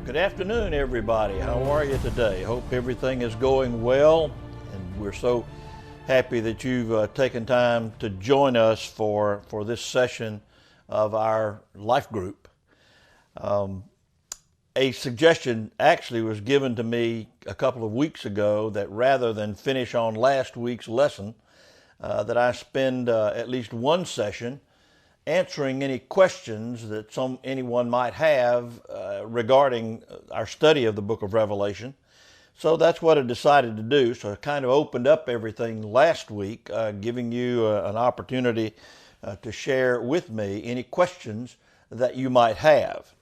Good afternoon, everybody. How are you today? Hope everything is going well, and we're so happy that you've taken time to join us for this session of our life group. A suggestion actually was given to me a couple of weeks ago that rather than finish on last week's lesson, that I spend at least one session answering any questions that anyone might have regarding our study of the book of Revelation. So that's what I decided to do. So I kind of opened up everything last week, giving you an opportunity to share with me any questions that you might have.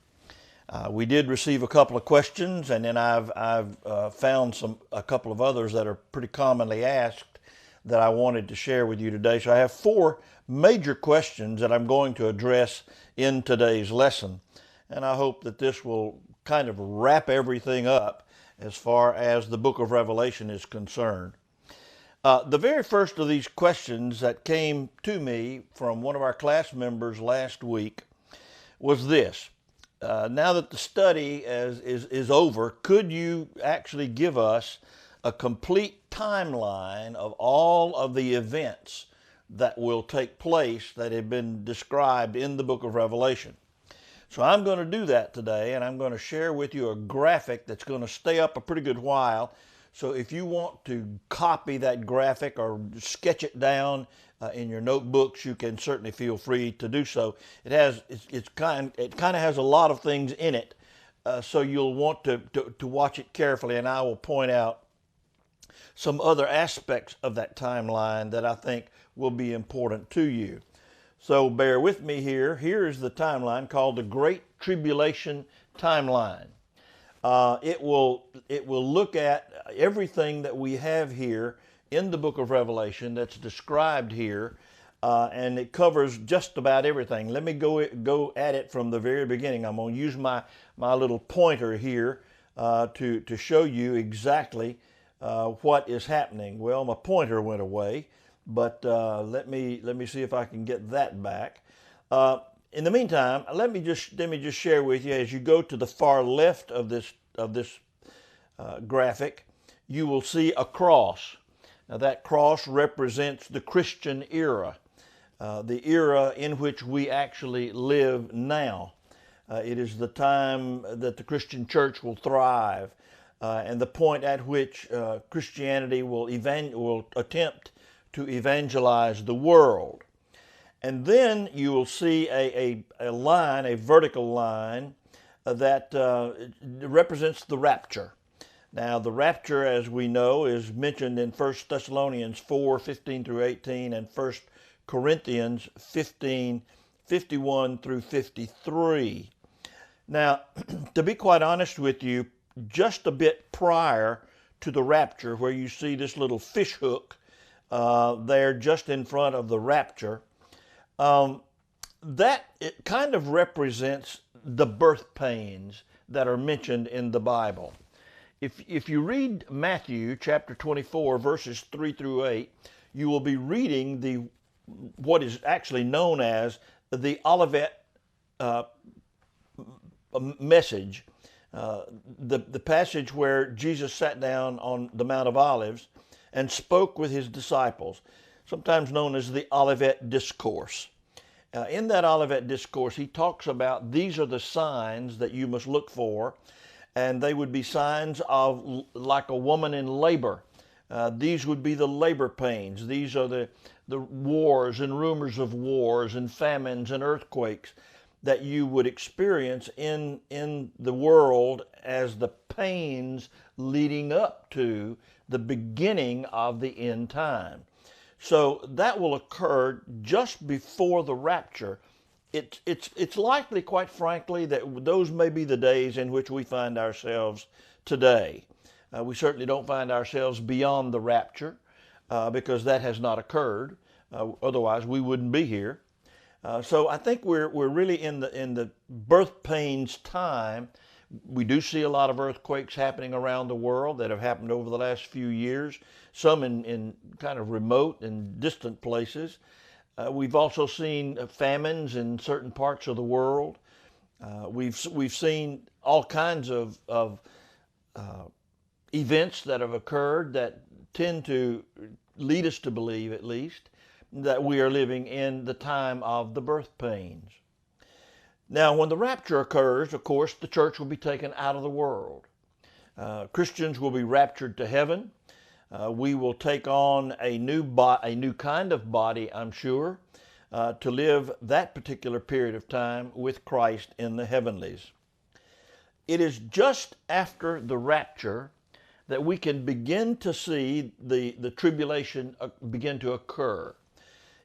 We did receive a couple of questions, and then I've found a couple of others that are pretty commonly asked that I wanted to share with you today. So I have four major questions that I'm going to address in today's lesson. And I hope that this will kind of wrap everything up as far as the book of Revelation is concerned. The very first of these questions that came to me from one of our class members last week was this. Now that the study is over, could you actually give us a complete timeline of all of the events that will take place that have been described in the book of Revelation? So I'm going to do that today, and I'm going to share with you a graphic that's going to stay up a pretty good while. So if you want to copy that graphic or sketch it down in your notebooks, you can certainly feel free to do so. It kind of has a lot of things in it, so you'll want to watch it carefully, and I will point out some other aspects of that timeline that I think will be important to you. So bear with me here. Here is the timeline called the Great Tribulation Timeline. It will look at everything that we have here in the book of Revelation that's described here, and it covers just about everything. Let me go at it from the very beginning. I'm going to use my little pointer here to show you exactly what is happening. Well, my pointer went away, but let me see if I can get that back. In the meantime, let me just share with you, as you go to the far left of this graphic, you will see a cross. Now that cross represents the Christian era, the era in which we actually live now. It is the time that the Christian church will thrive. And the point at which Christianity will attempt to evangelize the world. And then you will see a line, a vertical line, that represents the rapture. Now, the rapture, as we know, is mentioned in 1 Thessalonians 4, 15 through 18, and 1 Corinthians 15, 51 through 53. Now, to be quite honest with you, just a bit prior to the rapture, where you see this little fish hook there just in front of the rapture, that it kind of represents the birth pains that are mentioned in the Bible. If you read Matthew chapter 24, verses 3 through 8, you will be reading what is actually known as the Olivet message. The passage where Jesus sat down on the Mount of Olives and spoke with his disciples, sometimes known as the Olivet Discourse. In that Olivet Discourse, he talks about these are the signs that you must look for, and they would be signs of like a woman in labor. These would be the labor pains. These are the wars and rumors of wars and famines and earthquakes that you would experience in the world as the pains leading up to the beginning of the end time. So that will occur just before the rapture. It's likely, quite frankly, that those may be the days in which we find ourselves today. We certainly don't find ourselves beyond the rapture because that has not occurred. Otherwise, we wouldn't be here. So I think we're really in the birth pains time. We do see a lot of earthquakes happening around the world that have happened over the last few years, some in kind of remote and distant places. We've also seen famines in certain parts of the world. We've seen all kinds of events that have occurred that tend to lead us to believe, at least, that we are living in the time of the birth pains. Now, when the rapture occurs, of course, the church will be taken out of the world. Christians will be raptured to heaven. We will take on a new kind of body, I'm sure, to live that particular period of time with Christ in the heavenlies. It is just after the rapture that we can begin to see the tribulation begin to occur.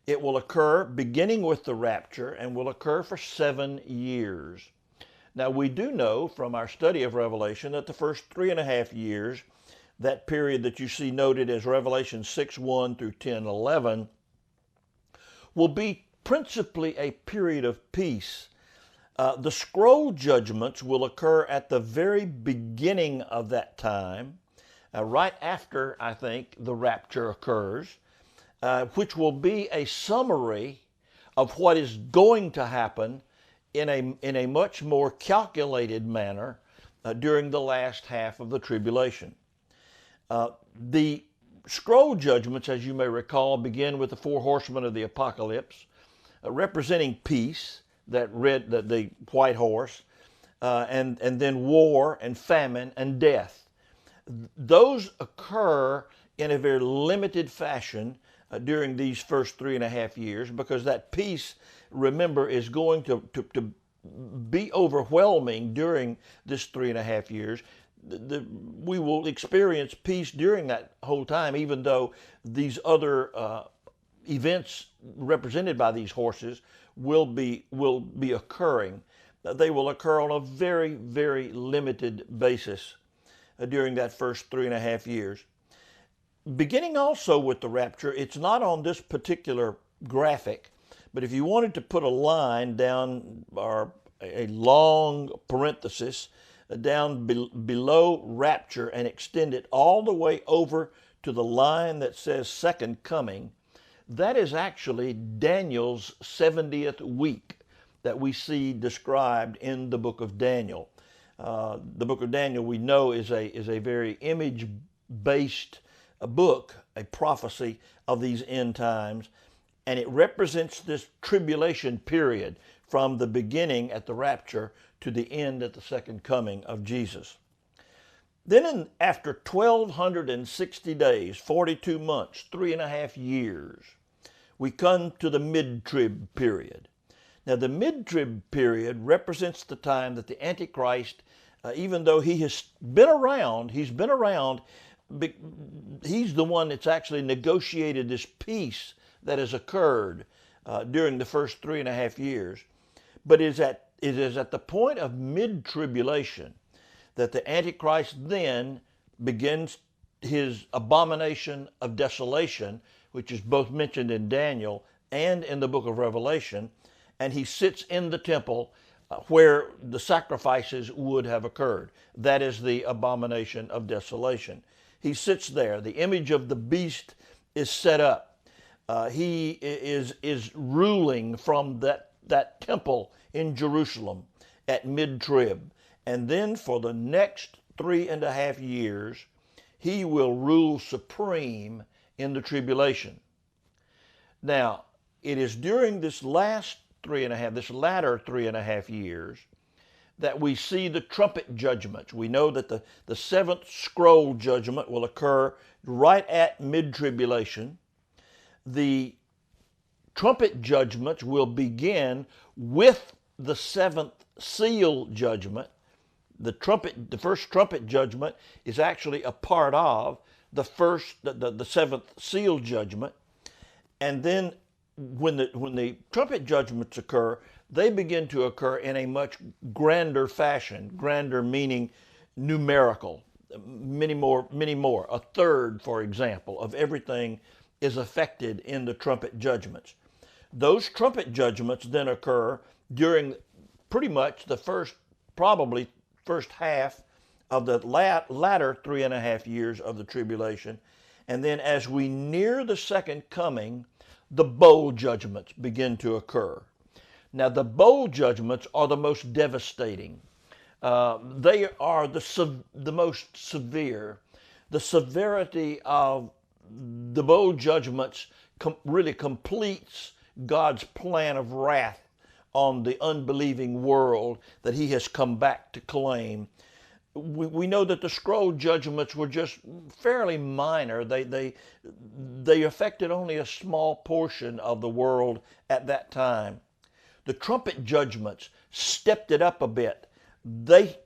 It will occur beginning with the rapture and will occur for 7 years. Now, we do know from our study of Revelation that the first 3.5 years, that period that you see noted as Revelation 6:1 through 10:11, will be principally a period of peace. The scroll judgments will occur at the very beginning of that time, right after, I think, the rapture occurs, which will be a summary of what is going to happen in a much more calculated manner during the last half of the tribulation. The scroll judgments, as you may recall, begin with the 4 horsemen of the apocalypse, representing peace, the white horse, and then war and famine and death. Those occur in a very limited fashion during these first 3.5 years, because that peace, remember, is going to be overwhelming during this 3.5 years. We will experience peace during that whole time, even though these other events represented by these horses will be occurring. They will occur on a very, very limited basis during that first 3.5 years. Beginning also with the rapture, it's not on this particular graphic, but if you wanted to put a line down, or a long parenthesis down below rapture and extend it all the way over to the line that says second coming, that is actually Daniel's 70th week that we see described in the book of Daniel. The book of Daniel, we know, is a very image-based book, a prophecy of these end times, and it represents this tribulation period from the beginning at the rapture to the end at the second coming of Jesus. Then after 1,260 days, 42 months, 3.5 years, we come to the mid-trib period. Now, the mid-trib period represents the time that the Antichrist, even though he has been around, he's the one that's actually negotiated this peace that has occurred during the first 3.5 years. But it is at the point of mid-tribulation that the Antichrist then begins his abomination of desolation, which is both mentioned in Daniel and in the book of Revelation, and he sits in the temple where the sacrifices would have occurred. That is the abomination of desolation. He sits there. The image of the beast is set up. He is ruling from that temple in Jerusalem at mid-trib. And then for the next 3.5 years, he will rule supreme in the tribulation. Now, it is during this latter 3.5 years, that we see the trumpet judgments. We know that the seventh scroll judgment will occur right at mid-tribulation. The trumpet judgments will begin with the seventh seal judgment. The first trumpet judgment is actually a part of the seventh seal judgment. And then when the trumpet judgments occur, they begin to occur in a much grander fashion. Grander meaning numerical, many more. A third, for example, of everything is affected in the trumpet judgments. Those trumpet judgments then occur during pretty much the first half of the latter 3.5 years of the tribulation. And then as we near the second coming, the bowl judgments begin to occur. Now, the bowl judgments are the most devastating. They are the most severe. The severity of the bowl judgments really completes God's plan of wrath on the unbelieving world that he has come back to claim. We know that the scroll judgments were just fairly minor. They affected only a small portion of the world at that time. The trumpet judgments stepped it up a bit. They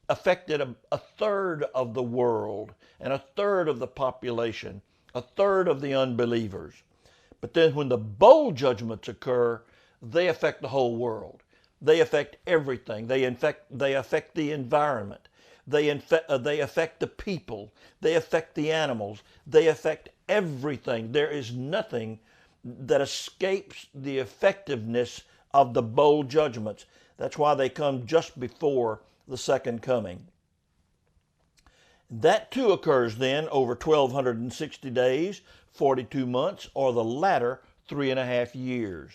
affected a third of the world and a third of the population, a third of the unbelievers. But then when the bowl judgments occur, they affect the whole world. They affect everything. They affect the environment. They affect the people. They affect the animals. They affect everything. There is nothing that escapes the effectiveness of the bowl judgments. That's why they come just before the second coming. That too occurs then over 1,260 days, 42 months, or the latter 3.5 years.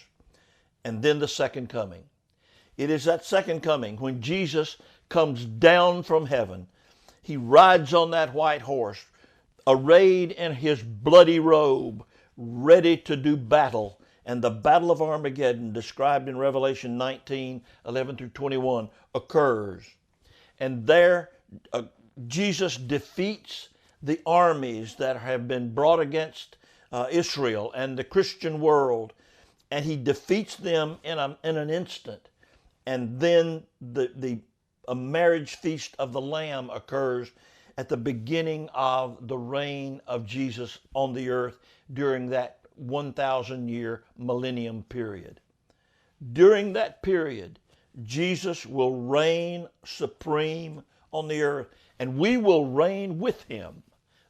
And then the second coming. It is that second coming when Jesus comes down from heaven. He rides on that white horse, arrayed in his bloody robe, ready to do battle. And the battle of Armageddon, described in Revelation 19, 11 through 21, occurs. And there Jesus defeats the armies that have been brought against Israel and the Christian world. And he defeats them in an instant. And then a marriage feast of the Lamb occurs at the beginning of the reign of Jesus on the earth during that 1,000-year millennium period. During that period, Jesus will reign supreme on the earth, and we will reign with him.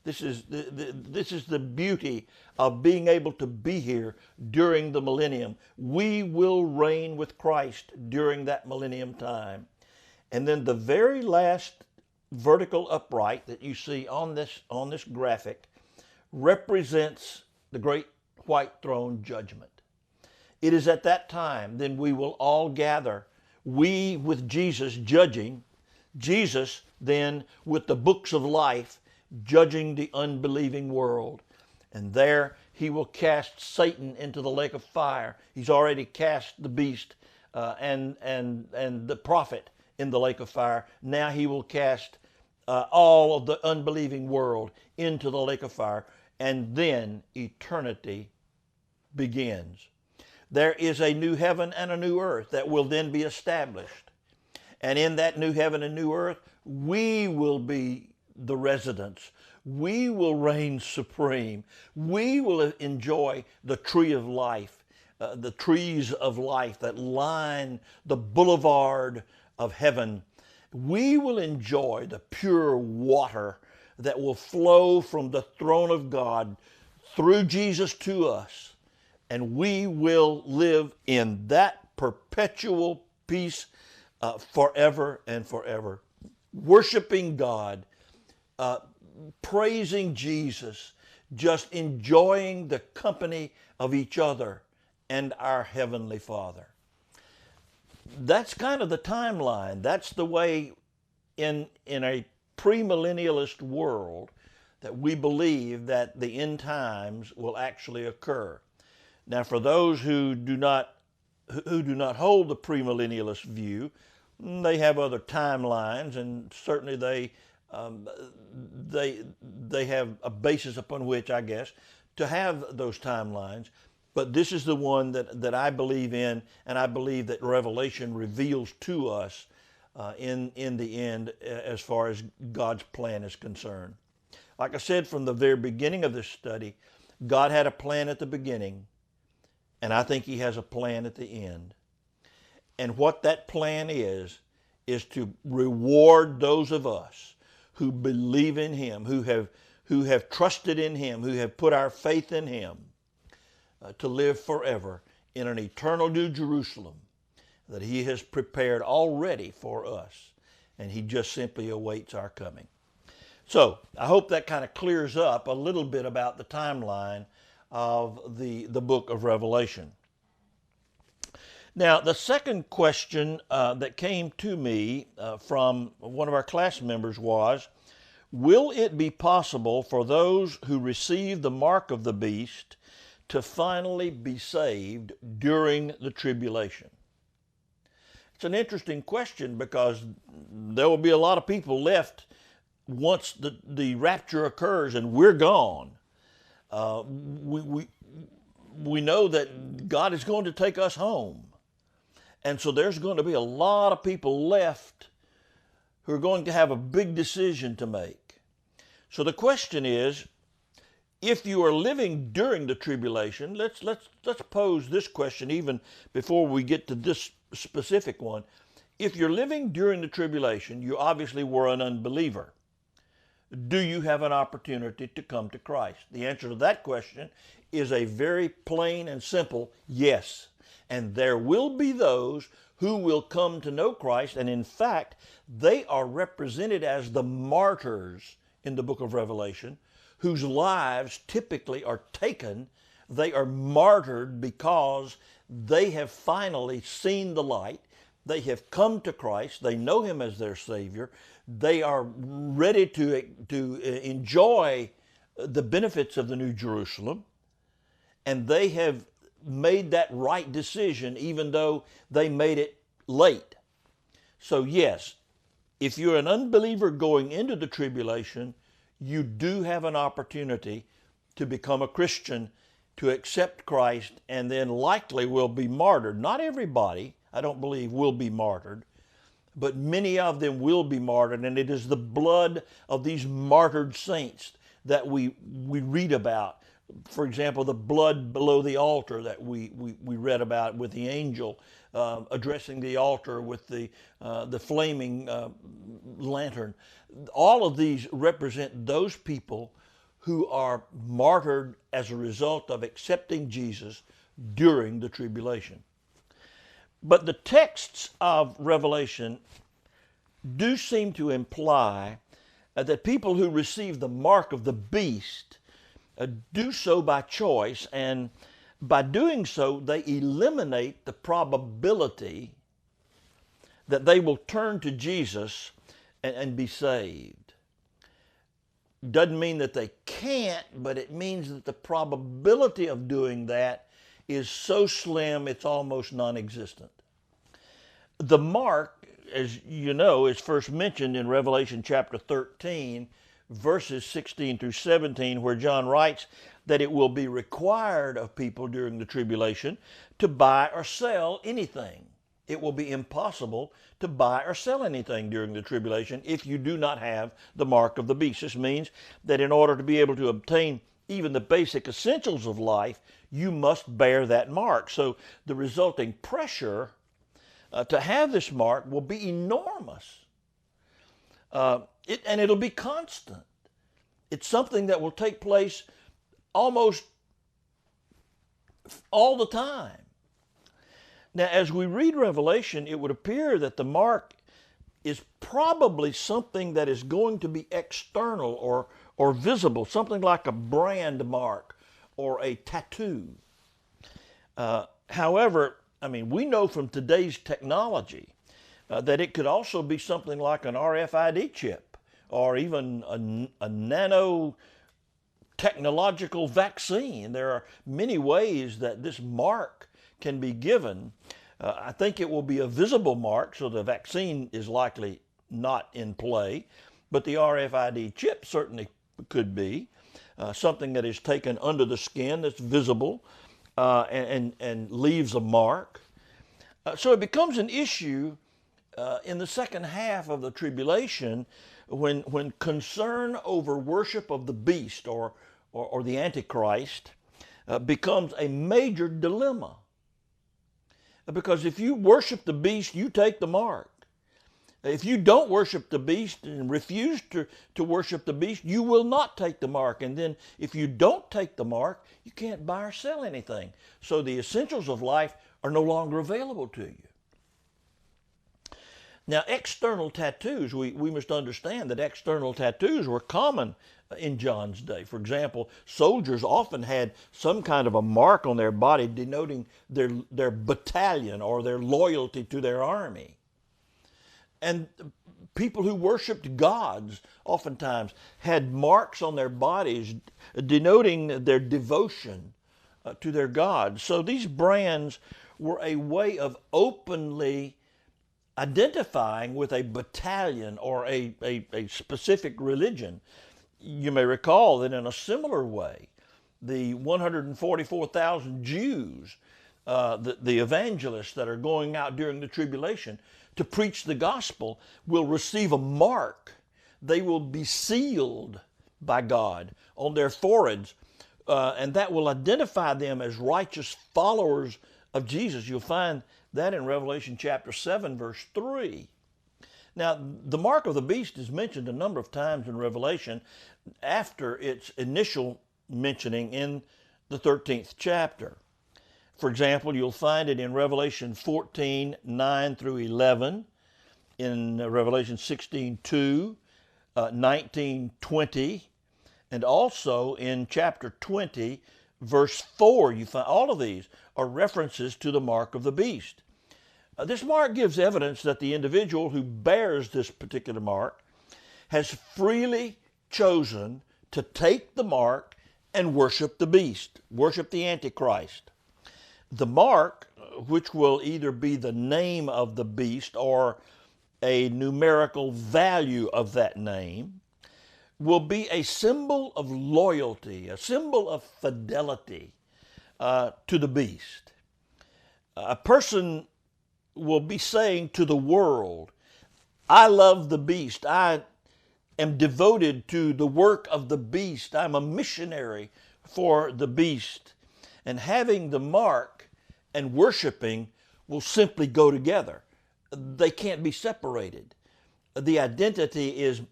This is the beauty of being able to be here during the millennium. We will reign with Christ during that millennium time. And then the very last vertical upright that you see on this graphic represents the great white throne judgment. It is at that time then we will all gather, we with Jesus judging, Jesus then with the books of life judging the unbelieving world. And there he will cast Satan into the lake of fire. He's already cast the beast and the prophet in the lake of fire. Now he will cast all of the unbelieving world into the lake of fire. And then eternity begins. There is a new heaven and a new earth that will then be established. And in that new heaven and new earth, we will be the residents. We will reign supreme. We will enjoy the tree of life, the trees of life that line the boulevard of heaven. We will enjoy the pure water that will flow from the throne of God through Jesus to us. And we will live in that perpetual peace forever and forever. Worshiping God, praising Jesus, just enjoying the company of each other and our Heavenly Father. That's kind of the timeline. That's the way in a premillennialist world that we believe that the end times will actually occur. Now, for those who do not hold the premillennialist view, they have other timelines, and certainly they have a basis upon which, I guess, to have those timelines. But this is the one that I believe in, and I believe that Revelation reveals to us in the end as far as God's plan is concerned. Like I said from the very beginning of this study, God had a plan at the beginning, and I think he has a plan at the end. And what that plan is to reward those of us who believe in him, who have trusted in him, who have put our faith in him, to live forever in an eternal New Jerusalem that he has prepared already for us. And he just simply awaits our coming. So I hope that kind of clears up a little bit about the timeline of the book of Revelation. Now, the second question that came to me from one of our class members was, will it be possible for those who receive the mark of the beast to finally be saved during the tribulation? It's an interesting question because there will be a lot of people left once the rapture occurs and we're gone. We know that God is going to take us home. And so there's going to be a lot of people left who are going to have a big decision to make. So the question is, if you are living during the tribulation, let's pose this question even before we get to this specific one. If you're living during the tribulation, you obviously were an unbeliever. Do you have an opportunity to come to Christ? The answer to that question is a very plain and simple yes. And there will be those who will come to know Christ, and in fact, they are represented as the martyrs in the book of Revelation, whose lives typically are taken. They are martyred because they have finally seen the light. They have come to Christ. They know Him as their Savior. They are ready to enjoy the benefits of the New Jerusalem, and they have made that right decision even though they made it late. So yes, if you're an unbeliever going into the tribulation, you do have an opportunity to become a Christian, to accept Christ, and then likely will be martyred. Not everybody, I don't believe, will be martyred, but many of them will be martyred, and it is the blood of these martyred saints that we read about. For example, the blood below the altar that we read about with the angel addressing the altar with the flaming lantern. All of these represent those people who are martyred as a result of accepting Jesus during the tribulation. But the texts of Revelation do seem to imply that people who receive the mark of the beast do so by choice, and by doing so, they eliminate the probability that they will turn to Jesus and be saved. Doesn't mean that they can't, but it means that the probability of doing that is so slim it's almost non-existent. The mark, as you know, is first mentioned in Revelation chapter 13, verses 16 through 17, where John writes that it will be required of people during the tribulation to buy or sell anything. It will be impossible to buy or sell anything during the tribulation if you do not have the mark of the beast. This means that in order to be able to obtain even the basic essentials of life, you must bear that mark. So the resulting pressure to have this mark will be enormous. And it'll be constant. It's something that will take place almost all the time. Now, as we read Revelation, it would appear that the mark is probably something that is going to be external or visible, something like a brand mark or a tattoo. However, I mean, we know from today's technology that it could also be something like an RFID chip or even a nano technological vaccine. There are many ways that this mark can be given. I think it will be a visible mark, so the vaccine is likely not in play, but the RFID chip certainly could be something that is taken under the skin that's visible and leaves a mark. So it becomes an issue in the second half of the tribulation when concern over worship of the beast or the Antichrist becomes a major dilemma. Because if you worship the beast, you take the mark. If you don't worship the beast and refuse to worship the beast, you will not take the mark. And then if you don't take the mark, you can't buy or sell anything. So the essentials of life are no longer available to you. Now, external tattoos, we must understand that external tattoos were common in John's day. For example, soldiers often had some kind of a mark on their body denoting their battalion or their loyalty to their army. And people who worshiped gods oftentimes had marks on their bodies denoting their devotion to their gods. So these brands were a way of openly identifying with a battalion or a specific religion. You may recall that in a similar way, the 144,000 Jews, the evangelists that are going out during the tribulation to preach the gospel, will receive a mark. They will be sealed by God on their foreheads, and that will identify them as righteous followers of Jesus. You'll find that in Revelation chapter 7, verse 3. Now, the mark of the beast is mentioned a number of times in Revelation after its initial mentioning in the 13th chapter. For example, you'll find it in Revelation 14, 9 through 11, in Revelation 16, 2, 19, 20, and also in chapter 20, verse 4. You find all of these are references to the mark of the beast. This mark gives evidence that the individual who bears this particular mark has freely chosen to take the mark and worship the beast, worship the Antichrist. The mark, which will either be the name of the beast or a numerical value of that name, will be a symbol of loyalty, a symbol of fidelity to the beast. A person will be saying to the world, I love the beast. I am devoted to the work of the beast. I'm a missionary for the beast. And having the mark and worshiping will simply go together. They can't be separated. The identity is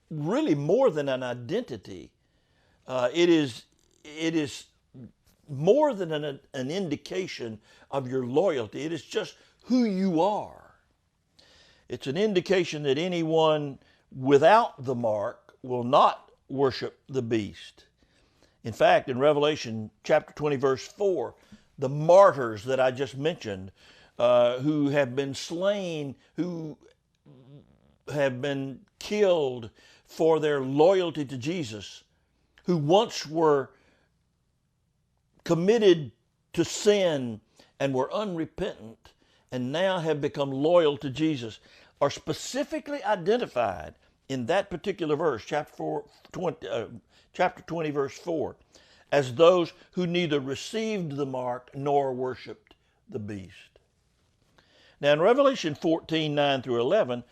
really more than an identity. It is more than an indication of your loyalty. It is just who you are. It's an indication that anyone without the mark will not worship the beast. In fact, in Revelation chapter 20, verse 4, the martyrs that I just mentioned, who have been slain, who have been killed for their loyalty to Jesus, who once were committed to sin and were unrepentant, and now have become loyal to Jesus, are specifically identified in that particular verse, chapter 20, verse 4, as those who neither received the mark nor worshiped the beast. Now in Revelation 14, 9 through 11,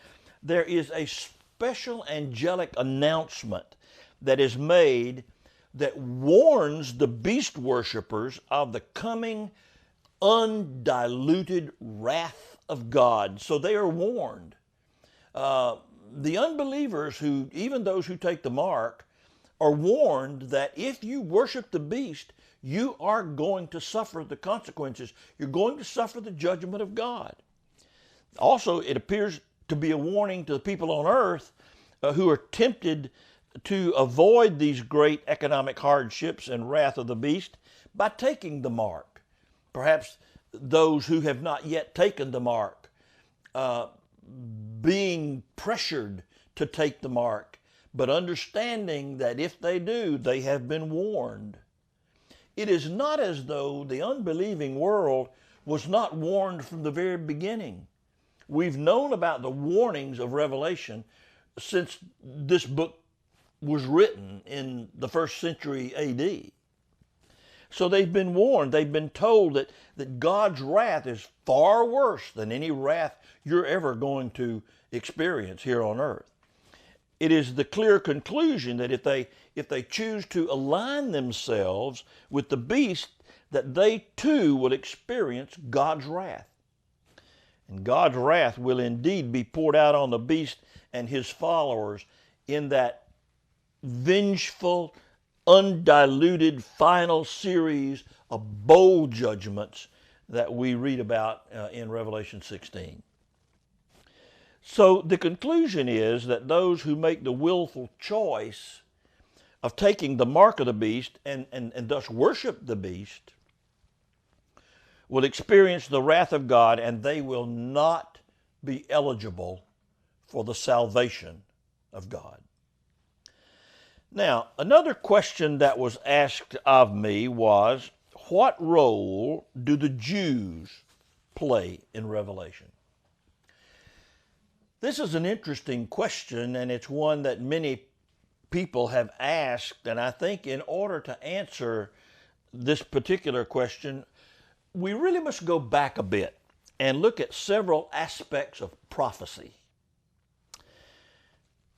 there is a special angelic announcement that is made that warns the beast worshipers of the coming undiluted wrath of God. So they are warned. The unbelievers, even those who take the mark, are warned that if you worship the beast, you are going to suffer the consequences. You're going to suffer the judgment of God. Also, it appears to be a warning to the people on earth who are tempted to avoid these great economic hardships and wrath of the beast by taking the mark. Perhaps those who have not yet taken the mark, being pressured to take the mark, but understanding that if they do, they have been warned. It is not as though the unbelieving world was not warned from the very beginning. We've known about the warnings of Revelation since this book was written in the 1st century A.D. So they've been warned, they've been told that God's wrath is far worse than any wrath you're ever going to experience here on earth. It is the clear conclusion that if they choose to align themselves with the beast, that they too will experience God's wrath. And God's wrath will indeed be poured out on the beast and his followers in that vengeful, undiluted final series of bowl judgments that we read about in Revelation 16. So the conclusion is that those who make the willful choice of taking the mark of the beast and thus worship the beast will experience the wrath of God, and they will not be eligible for the salvation of God. Now, another question that was asked of me was, what role do the Jews play in Revelation? This is an interesting question, and it's one that many people have asked, and I think in order to answer this particular question, we really must go back a bit and look at several aspects of prophecy.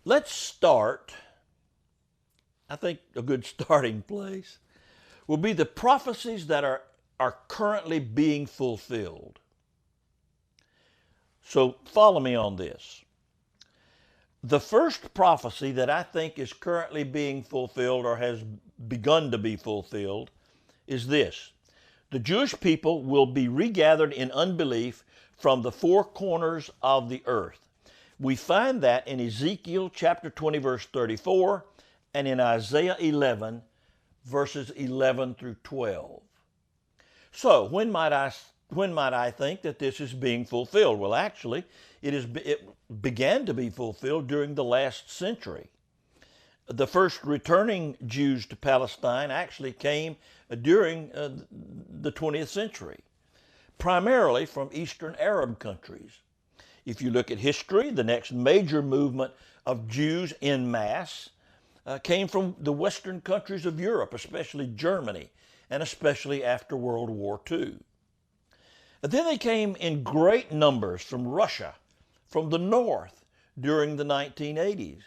Let's start, I think a good starting place will be the prophecies that are currently being fulfilled. So follow me on this. The first prophecy that I think is currently being fulfilled or has begun to be fulfilled is this: the Jewish people will be regathered in unbelief from the four corners of the earth. We find that in Ezekiel chapter 20, verse 34, and in Isaiah 11, verses 11 through 12. So when might I think that this is being fulfilled? Well, actually, it began to be fulfilled during the last century. The first returning Jews to Palestine actually came during the 20th century, primarily from Eastern Arab countries. If you look at history, the next major movement of Jews en masse came from the Western countries of Europe, especially Germany, and especially after World War II. Then they came in great numbers from Russia, from the north, during the 1980s.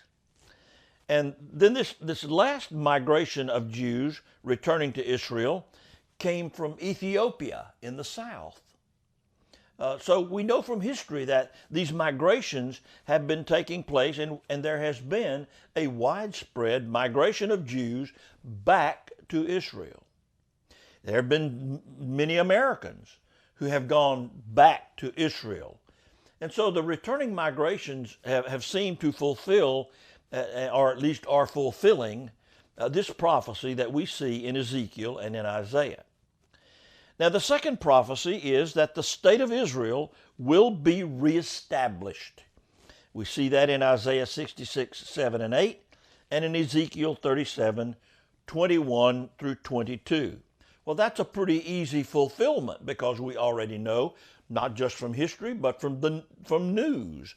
And then this last migration of Jews returning to Israel came from Ethiopia in the south. So we know from history that these migrations have been taking place, and there has been a widespread migration of Jews back to Israel. There have been many Americans who have gone back to Israel. And so the returning migrations have seemed to fulfill, or at least are fulfilling, this prophecy that we see in Ezekiel and in Isaiah. Now, the second prophecy is that the state of Israel will be reestablished. We see that in Isaiah 66, 7 and 8, and in Ezekiel 37, 21 through 22. Well, that's a pretty easy fulfillment because we already know, not just from history, but from news,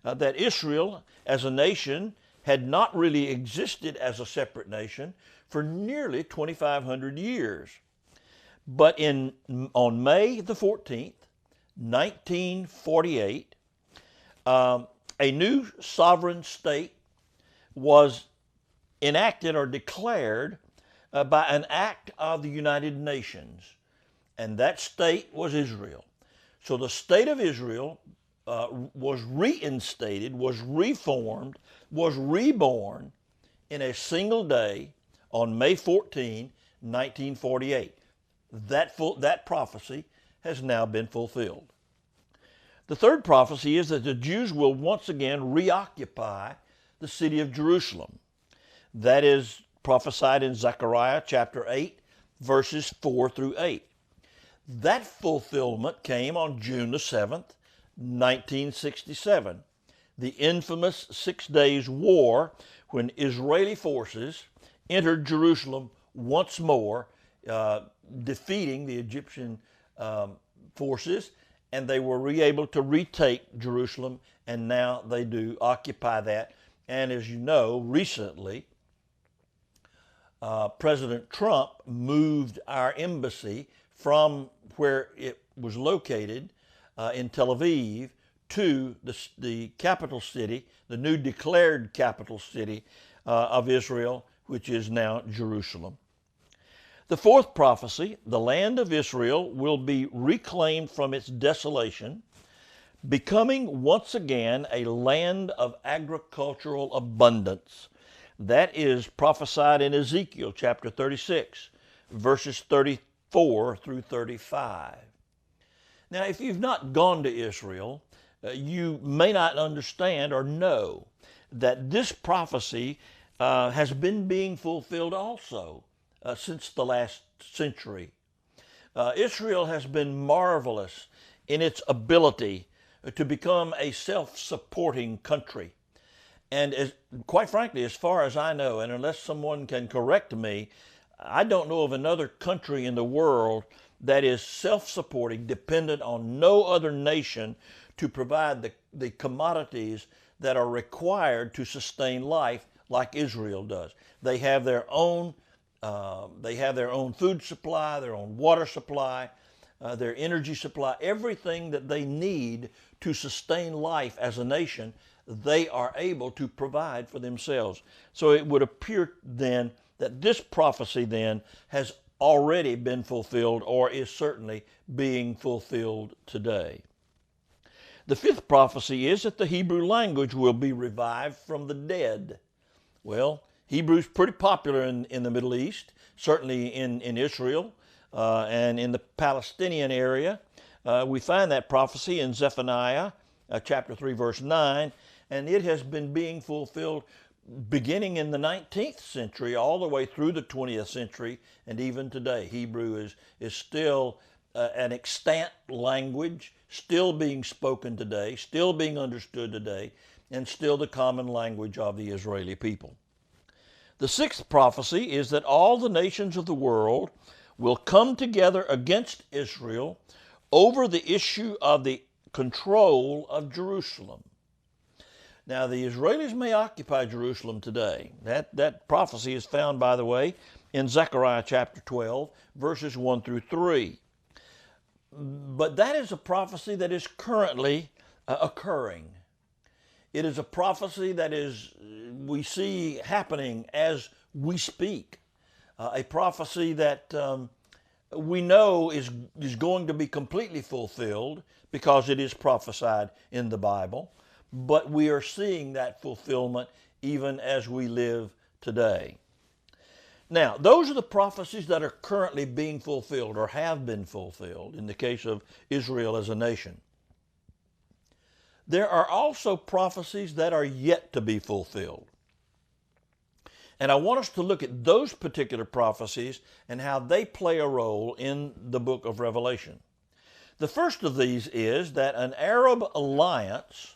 that Israel as a nation had not really existed as a separate nation for nearly 2,500 years. But on May the 14th, 1948, a new sovereign state was enacted or declared by an act of the United Nations, and that state was Israel. So the state of Israel was reinstated, was reformed, was reborn in a single day on May 14, 1948. That prophecy has now been fulfilled. The third prophecy is that the Jews will once again reoccupy the city of Jerusalem. That is prophesied in Zechariah chapter 8, verses 4 through 8. That fulfillment came on June the 7th, 1967, the infamous 6 Days War, when Israeli forces entered Jerusalem once more, defeating the Egyptian forces, and they were able to retake Jerusalem, and now they do occupy that. And as you know, recently, President Trump moved our embassy from where it was located in Tel Aviv to the capital city, the new declared capital city of Israel, which is now Jerusalem. The fourth prophecy, the land of Israel will be reclaimed from its desolation, becoming once again a land of agricultural abundance. That is prophesied in Ezekiel chapter 36, verses 34 through 35. Now, if you've not gone to Israel, you may not understand or know that this prophecy has been being fulfilled also since the last century. Israel has been marvelous in its ability to become a self-supporting country. And quite frankly, as far as I know, and unless someone can correct me, I don't know of another country in the world that is self-supporting, dependent on no other nation to provide the commodities that are required to sustain life like Israel does. They have their own food supply, their own water supply, their energy supply, everything that they need to sustain life as a nation, they are able to provide for themselves. So it would appear then that this prophecy then has already been fulfilled or is certainly being fulfilled today. The fifth prophecy is that the Hebrew language will be revived from the dead. Well, Hebrew is pretty popular in the Middle East, certainly in Israel and in the Palestinian area. We find that prophecy in Zephaniah chapter 3, verse 9, and it has been being fulfilled beginning in the 19th century all the way through the 20th century and even today. Hebrew is still an extant language, still being spoken today, still being understood today, and still the common language of the Israeli people. The sixth prophecy is that all the nations of the world will come together against Israel over the issue of the control of Jerusalem. Now, the Israelis may occupy Jerusalem today. That prophecy is found, by the way, in Zechariah chapter 12, verses 1 through 3. But that is a prophecy that is currently occurring. It is a prophecy that we see happening as we speak. A prophecy that we know is going to be completely fulfilled because it is prophesied in the Bible. But we are seeing that fulfillment even as we live today. Now, those are the prophecies that are currently being fulfilled or have been fulfilled in the case of Israel as a nation. There are also prophecies that are yet to be fulfilled. And I want us to look at those particular prophecies and how they play a role in the book of Revelation. The first of these is that an Arab alliance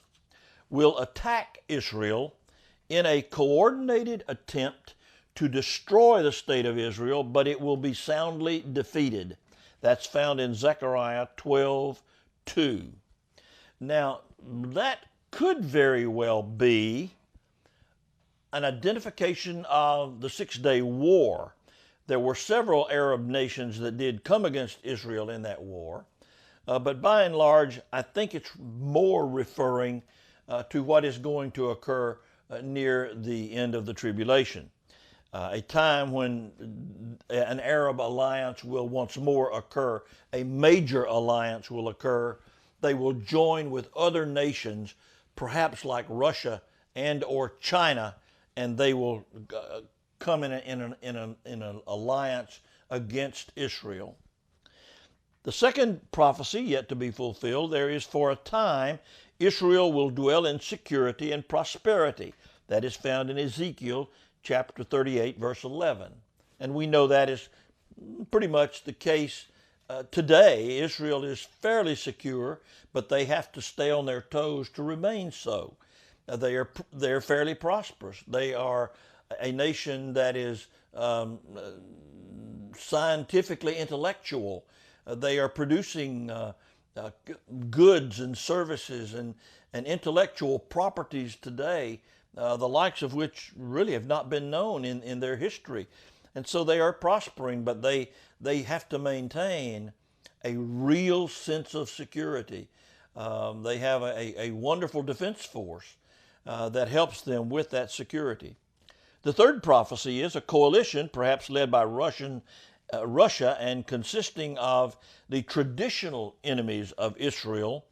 will attack Israel in a coordinated attempt to destroy the state of Israel, but it will be soundly defeated. That's found in Zechariah 12:2. Now, that could very well be an identification of the Six-Day War. There were several Arab nations that did come against Israel in that war, but by and large, I think it's more referring to what is going to occur near the end of the tribulation. A time when an Arab alliance will once more occur, a major alliance will occur. They will join with other nations, perhaps like Russia and or China, and they will come in an alliance against Israel. The second prophecy yet to be fulfilled, there is for a time Israel will dwell in security and prosperity. That is found in Ezekiel chapter 38, verse 11. And we know that is pretty much the case today. Israel is fairly secure, but they have to stay on their toes to remain so. They are fairly prosperous. They are a nation that is scientifically intellectual. They are producing goods and services and intellectual properties today, the likes of which really have not been known in their history. And so they are prospering, but they have to maintain a real sense of security. They have a wonderful defense force that helps them with that security. The third prophecy is a coalition, perhaps led by Russia and consisting of the traditional enemies of Israel,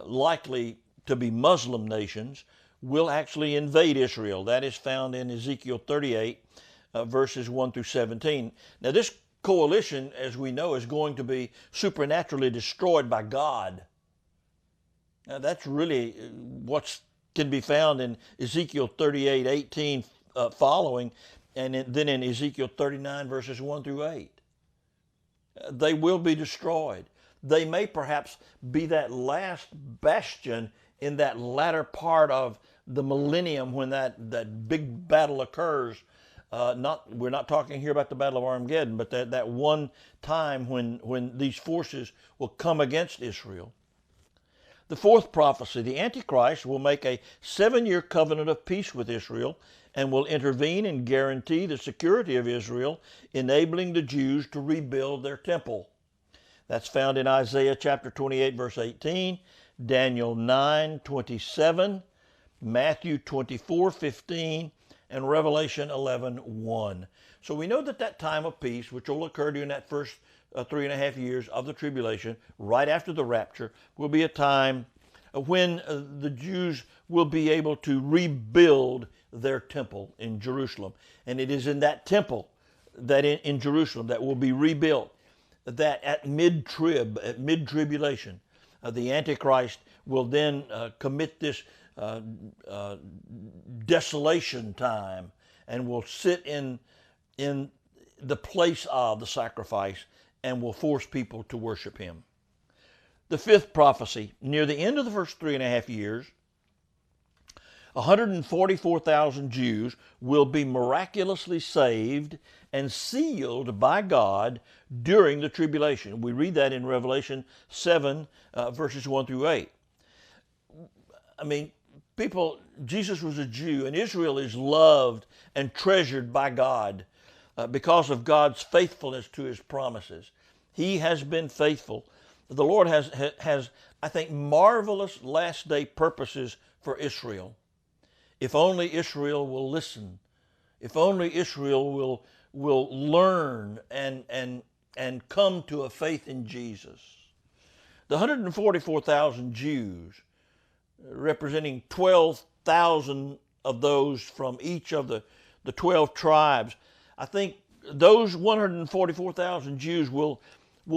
likely to be Muslim nations, will actually invade Israel. That is found in Ezekiel 38, verses 1 through 17. Now this coalition, as we know, is going to be supernaturally destroyed by God. That's really what can be found in Ezekiel 38:18 following, and then in Ezekiel 39 verses 1 through 8. They will be destroyed. They may perhaps be that last bastion in that latter part of the millennium when that big battle occurs. We're not talking here about the Battle of Armageddon, but that one time when these forces will come against Israel. The fourth prophecy, the Antichrist will make a 7-year covenant of peace with Israel and will intervene and guarantee the security of Israel, enabling the Jews to rebuild their temple. That's found in Isaiah chapter 28, verse 18, Daniel 9:27, Matthew 24:15, and Revelation 11:1. So we know that time of peace, which will occur during that first 3.5 years of the tribulation, right after the rapture, will be a time when the Jews will be able to rebuild their temple in Jerusalem. And it is in that temple that in Jerusalem that will be rebuilt, that at mid-tribulation, the Antichrist will then commit this desolation time and will sit in the place of the sacrifice and will force people to worship him. The fifth prophecy, near the end of the first 3.5 years, 144,000 Jews will be miraculously saved and sealed by God during the tribulation. We read that in Revelation 7, verses 1 through 8. I mean, Jesus was a Jew, and Israel is loved and treasured by God because of God's faithfulness to his promises. He has been faithful. The Lord has, I think, marvelous last day purposes for Israel. If only Israel will listen, if only Israel will learn and come to a faith in Jesus. The 144,000 Jews, representing 12,000 of those from each of the 12 tribes, I think those 144,000 Jews will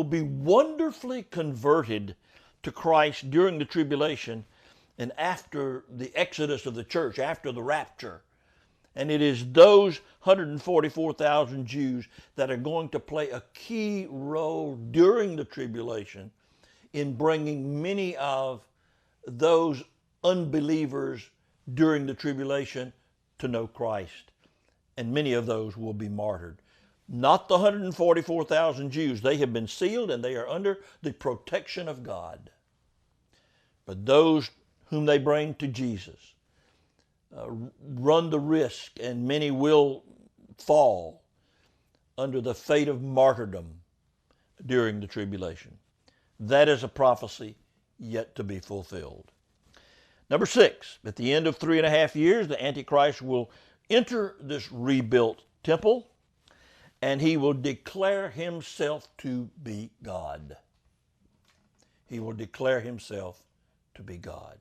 be wonderfully converted to Christ during the tribulation and after the exodus of the church, after the rapture. And it is those 144,000 Jews that are going to play a key role during the tribulation in bringing many of those unbelievers during the tribulation to know Christ. And many of those will be martyred. Not the 144,000 Jews. They have been sealed and they are under the protection of God. But those whom they bring to Jesus run the risk, and many will fall under the fate of martyrdom during the tribulation. That is a prophecy yet to be fulfilled. Number 6, at the end of 3.5 years, the Antichrist will enter this rebuilt temple, and he will declare himself to be God. He will declare himself to be God.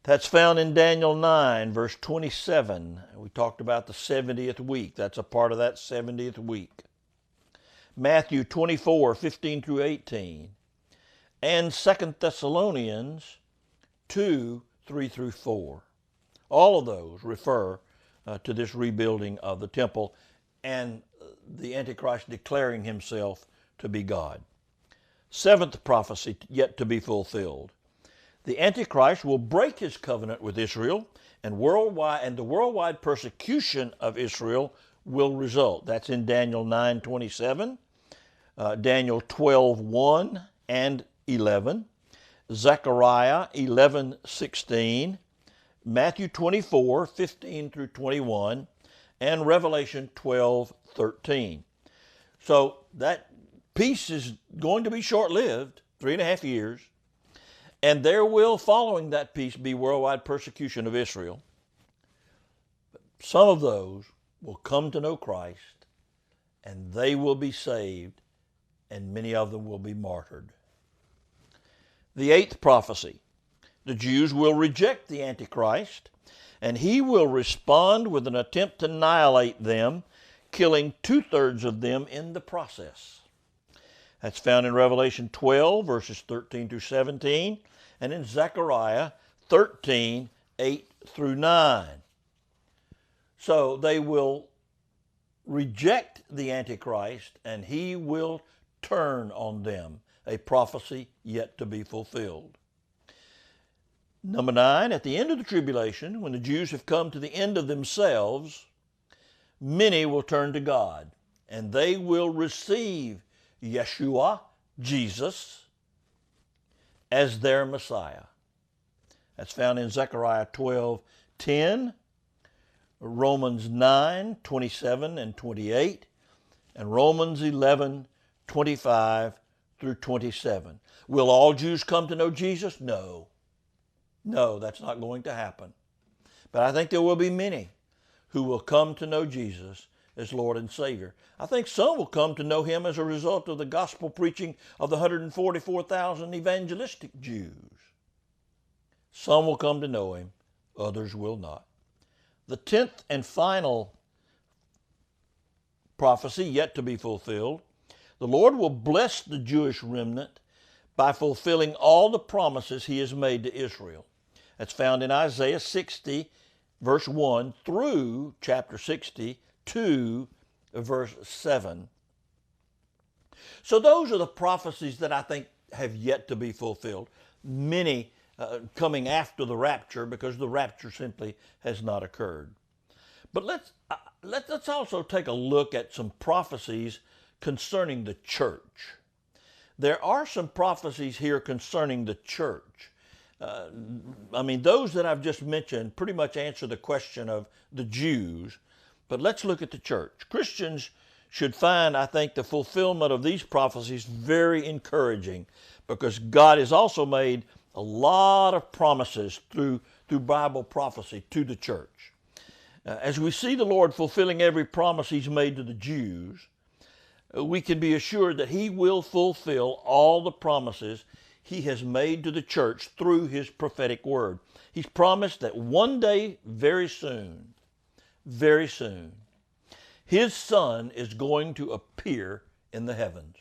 That's found in Daniel 9, verse 27. We talked about the 70th week. That's a part of that 70th week. Matthew 24, 15 through 18. And 2 Thessalonians 2, 3 through 4. All of those refer to this rebuilding of the temple and the Antichrist declaring himself to be God. 7th prophecy yet to be fulfilled. The Antichrist will break his covenant with Israel, and the worldwide persecution of Israel will result. That's in Daniel 9:27, Daniel 12:1 and 11, Zechariah 11:16, Matthew 24:15 through 21, and Revelation 12:13. So that peace is going to be short-lived, 3.5 years. And there will, following that peace, be worldwide persecution of Israel. But some of those will come to know Christ, and they will be saved, and many of them will be martyred. The 8th prophecy. The Jews will reject the Antichrist, and he will respond with an attempt to annihilate them, killing 2/3 of them in the process. That's found in Revelation 12, verses 13 through 17, and in Zechariah 13, 8 through 9. So they will reject the Antichrist, and he will turn on them, a prophecy yet to be fulfilled. Number 9, at the end of the tribulation, when the Jews have come to the end of themselves, many will turn to God, and they will receive Yeshua, Jesus, as their Messiah. That's found in Zechariah 12:10, Romans 9:27 and 28, and Romans 11:25 through 27. Will all Jews come to know Jesus? No. No, that's not going to happen. But I think there will be many who will come to know Jesus as Lord and Savior. I think some will come to know him as a result of the gospel preaching of the 144,000 evangelistic Jews. Some will come to know him, others will not. The 10th and final prophecy yet to be fulfilled, the Lord will bless the Jewish remnant by fulfilling all the promises he has made to Israel. That's found in Isaiah 60, verse 1 through chapter 62, verse 7. So those are the prophecies that I think have yet to be fulfilled. Many coming after the rapture, because the rapture simply has not occurred. But let's also take a look at some prophecies concerning the church. There are some prophecies here concerning the church. Those that I've just mentioned pretty much answer the question of the Jews, but let's look at the church. Christians should find, I think, the fulfillment of these prophecies very encouraging, because God has also made a lot of promises through Bible prophecy to the church. As we see the Lord fulfilling every promise he's made to the Jews, we can be assured that he will fulfill all the promises he has made to the church through his prophetic word. He's promised that one day, very soon, his Son is going to appear in the heavens.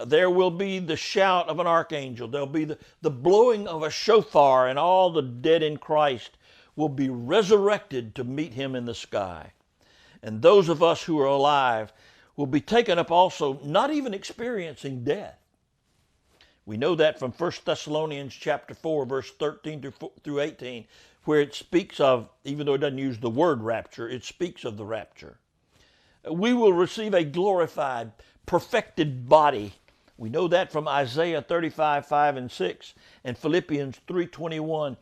There will be the shout of an archangel. There'll be the blowing of a shofar, and all the dead in Christ will be resurrected to meet him in the sky. And those of us who are alive will be taken up also, not even experiencing death. We know that from 1 Thessalonians chapter 4, verse 13 through 18, where it speaks of, even though it doesn't use the word rapture, it speaks of the rapture. We will receive a glorified, perfected body. We know that from Isaiah 35, 5 and 6, and Philippians 3:21.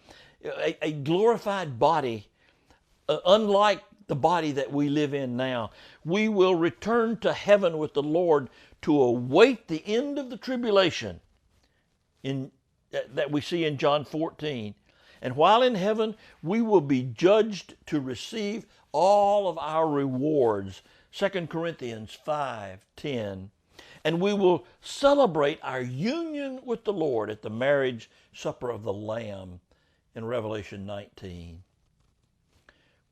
A glorified body, unlike the body that we live in now. We will return to heaven with the Lord to await the end of the tribulation that we see in John 14. And while in heaven, we will be judged to receive all of our rewards, 2 Corinthians 5:10. And we will celebrate our union with the Lord at the marriage supper of the Lamb in Revelation 19.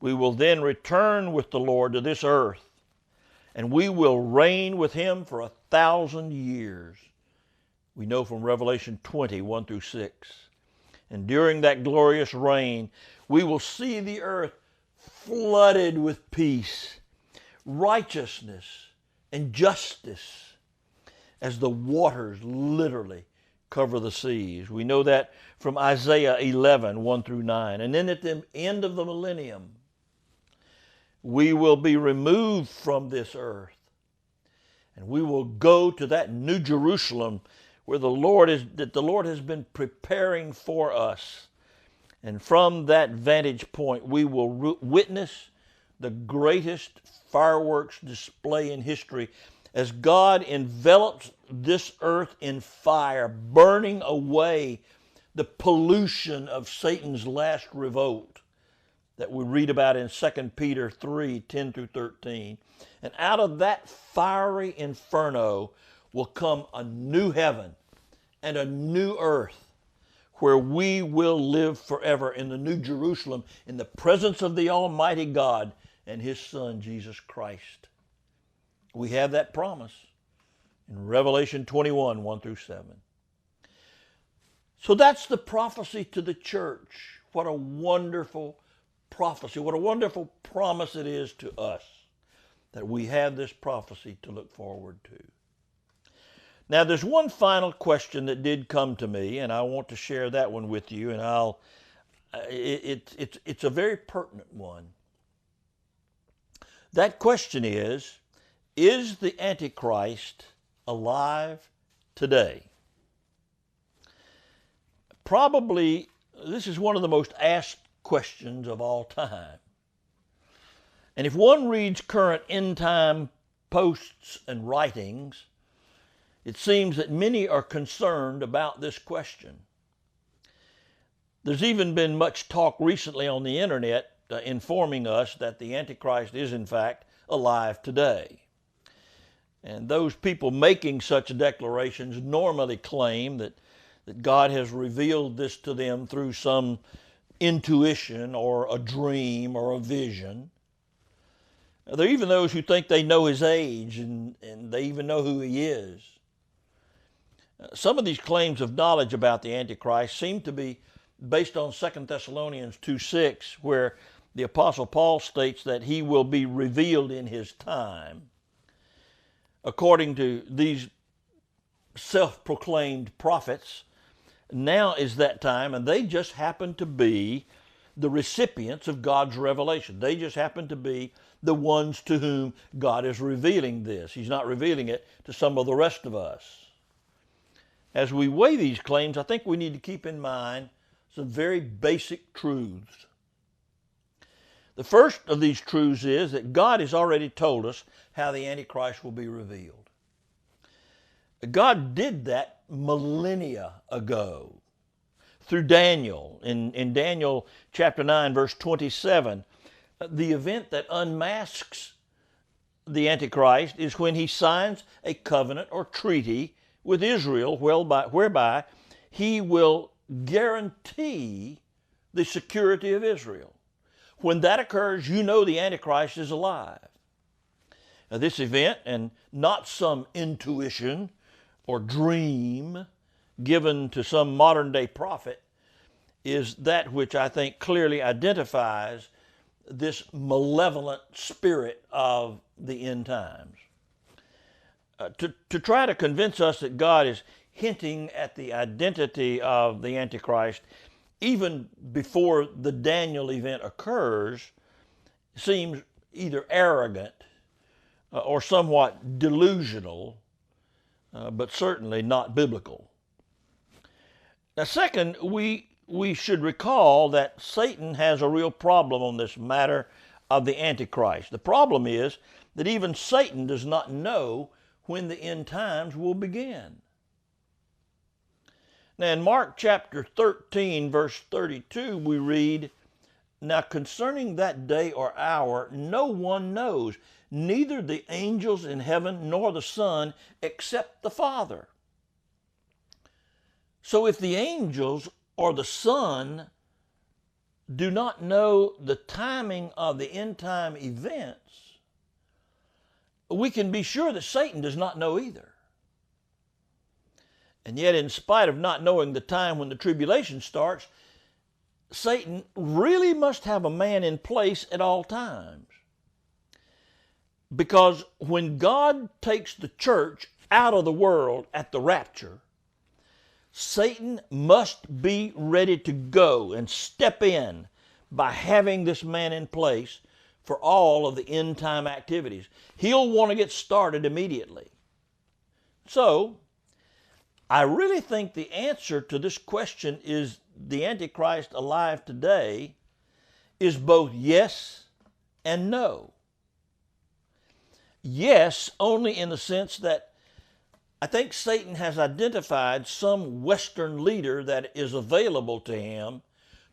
We will then return with the Lord to this earth, and we will reign with him for 1,000 years. We know from Revelation 20, 1 through 6. And during that glorious reign, we will see the earth flooded with peace, righteousness, and justice, as the waters literally cover the seas. We know that from Isaiah 11, 1 through 9. And then at the end of the millennium, we will be removed from this earth, and we will go to that New Jerusalem where the Lord has been preparing for us. And from that vantage point, we will witness the greatest fireworks display in history, as God envelops this earth in fire, burning away the pollution of Satan's last revolt that we read about in 2 Peter 3, 10 through 13. And out of that fiery inferno will come a new heaven and a new earth, where we will live forever in the New Jerusalem in the presence of the Almighty God and his Son, Jesus Christ. We have that promise in Revelation 21, 1 through 7. So that's the prophecy to the church. What a wonderful prophecy. What a wonderful promise it is to us that we have this prophecy to look forward to. Now, there's one final question that did come to me, and I want to share that one with you, and it's a very pertinent one. That question is the Antichrist alive today? Probably, this is one of the most asked questions of all time. And if one reads current end-time posts and writings, it seems that many are concerned about this question. There's even been much talk recently on the internet informing us that the Antichrist is in fact alive today. And those people making such declarations normally claim that God has revealed this to them through some intuition or a dream or a vision. There are even those who think they know his age and they even know who he is. Some of these claims of knowledge about the Antichrist seem to be based on 2 Thessalonians 2:6, where the Apostle Paul states that he will be revealed in his time. According to these self-proclaimed prophets, now is that time, and they just happen to be the recipients of God's revelation. They just happen to be the ones to whom God is revealing this. He's not revealing it to some of the rest of us. As we weigh these claims, I think we need to keep in mind some very basic truths. The first of these truths is that God has already told us how the Antichrist will be revealed. God did that millennia ago through Daniel. In Daniel chapter 9, verse 27, the event that unmasks the Antichrist is when he signs a covenant or treaty with Israel whereby he will guarantee the security of Israel. When that occurs, you know the Antichrist is alive. Now, this event, and not some intuition or dream given to some modern day prophet, is that which I think clearly identifies this malevolent spirit of the end times. To try to convince us that God is hinting at the identity of the Antichrist even before the Daniel event occurs seems either arrogant or somewhat delusional, but certainly not biblical. Now, second, we should recall that Satan has a real problem on this matter of the Antichrist. The problem is that even Satan does not know when the end times will begin. Now, in Mark chapter 13, verse 32, we read, "Now concerning that day or hour, no one knows, neither the angels in heaven nor the Son, except the Father." So if the angels or the Son do not know the timing of the end time events, we can be sure that Satan does not know either. And yet, in spite of not knowing the time when the tribulation starts, Satan really must have a man in place at all times. Because when God takes the church out of the world at the rapture, Satan must be ready to go and step in by having this man in place for all of the end time activities. He'll want to get started immediately. So, I really think the answer to this question, is the Antichrist alive today, is both yes and no. Yes, only in the sense that I think Satan has identified some Western leader that is available to him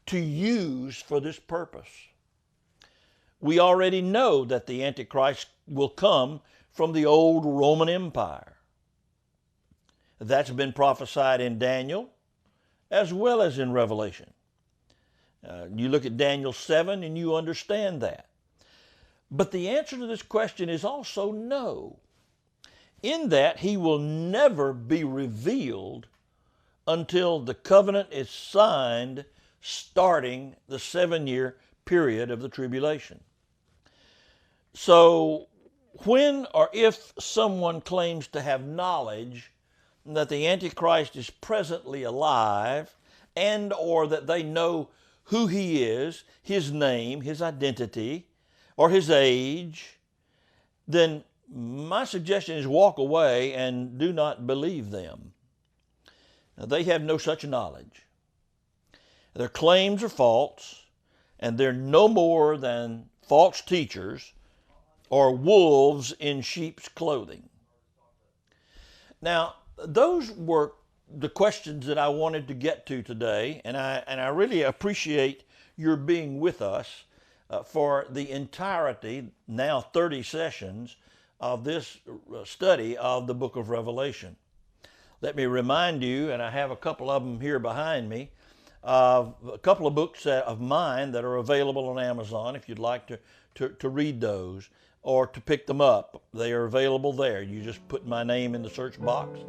to use for this purpose. We already know that the Antichrist will come from the old Roman Empire. That's been prophesied in Daniel as well as in Revelation. You look at Daniel 7 and you understand that. But the answer to this question is also no. in that he will never be revealed until the covenant is signed, starting the 7-year period of the tribulation. So when or if someone claims to have knowledge that the Antichrist is presently alive, and or that they know who he is, his name, his identity, or his age, then my suggestion is walk away and do not believe them. Now, they have no such knowledge. Their claims are false, and they're no more than false teachers or wolves in sheep's clothing. Now, those were the questions that I wanted to get to today, and I really appreciate your being with us for the entirety, now 30 sessions, of this study of the book of Revelation. Let me remind you, and I have a couple of them here behind me, of a couple of books of mine that are available on Amazon if you'd like to read those or to pick them up. They are available there. You just put my name in the search box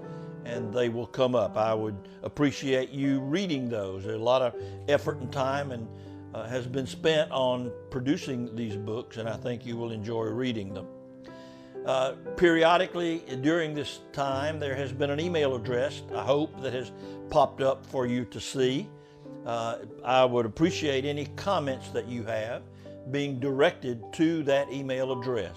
and they will come up. I would appreciate you reading those. There's a lot of effort and time and has been spent on producing these books, and I think you will enjoy reading them. Periodically during this time, there has been an email address, I hope, that has popped up for you to see. I would appreciate any comments that you have being directed to that email address.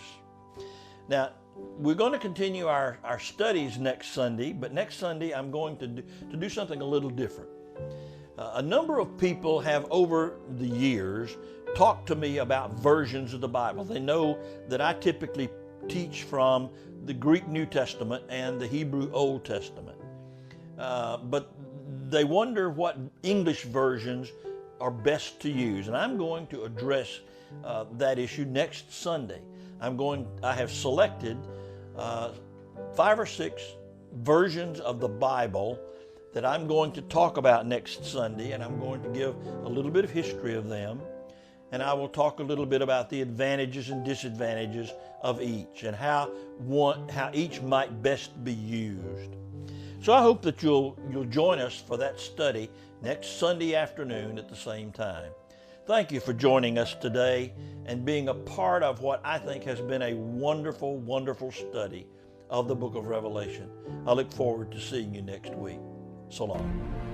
Now, we're going to continue our studies next Sunday, but next Sunday I'm going to do something a little different. A number of people have over the years talked to me about versions of the Bible. They know that I typically teach from the Greek New Testament and the Hebrew Old Testament. But they wonder what English versions are best to use. And I'm going to address that issue next Sunday. I have selected 5 or 6 versions of the Bible that I'm going to talk about next Sunday, and I'm going to give a little bit of history of them. And I will talk a little bit about the advantages and disadvantages of each and how each might best be used. So I hope that you'll join us for that study next Sunday afternoon at the same time. Thank you for joining us today and being a part of what I think has been a wonderful, wonderful study of the book of Revelation. I look forward to seeing you next week. So long.